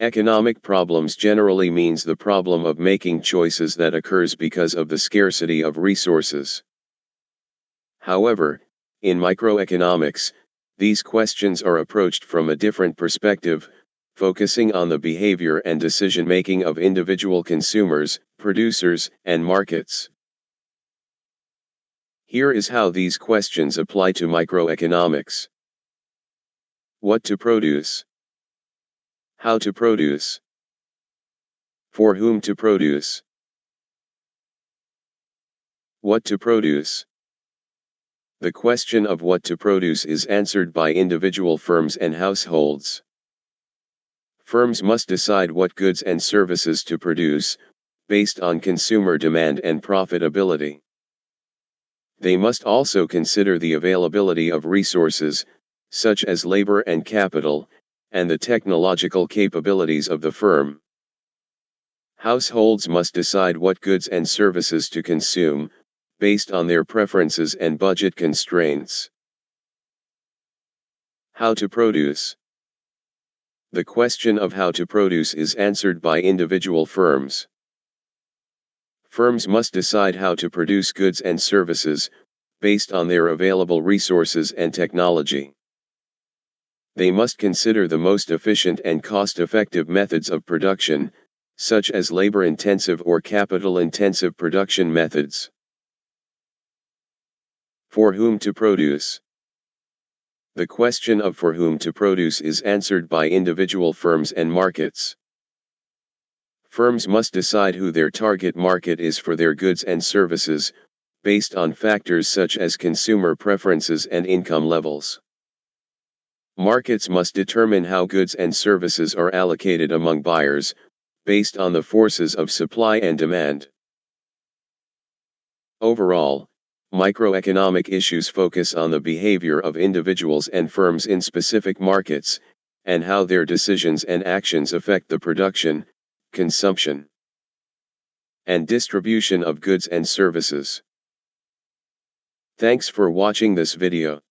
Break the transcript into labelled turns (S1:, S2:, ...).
S1: Economic problems generally means the problem of making choices that occurs because of the scarcity of resources. However, in microeconomics, these questions are approached from a different perspective, focusing on the behavior and decision-making of individual consumers, producers, and markets. Here is how these questions apply to microeconomics. What to produce? How to produce? For whom to produce? What to produce? The question of what to produce is answered by individual firms and households. Firms must decide what goods and services to produce, based on consumer demand and profitability. They must also consider the availability of resources, such as labor and capital, and the technological capabilities of the firm. Households must decide what goods and services to consume, based on their preferences and budget constraints. How to produce? The question of how to produce is answered by individual firms. Firms must decide how to produce goods and services, based on their available resources and technology. They must consider the most efficient and cost-effective methods of production, such as labor-intensive or capital-intensive production methods. For whom to produce? The question of for whom to produce is answered by individual firms and markets. Firms must decide who their target market is for their goods and services, based on factors such as consumer preferences and income levels. Markets must determine how goods and services are allocated among buyers, based on the forces of supply and demand. Overall, microeconomic issues focus on the behavior of individuals and firms in specific markets, and how their decisions and actions affect the production, consumption, and distribution of goods and services. Thanks for watching this video.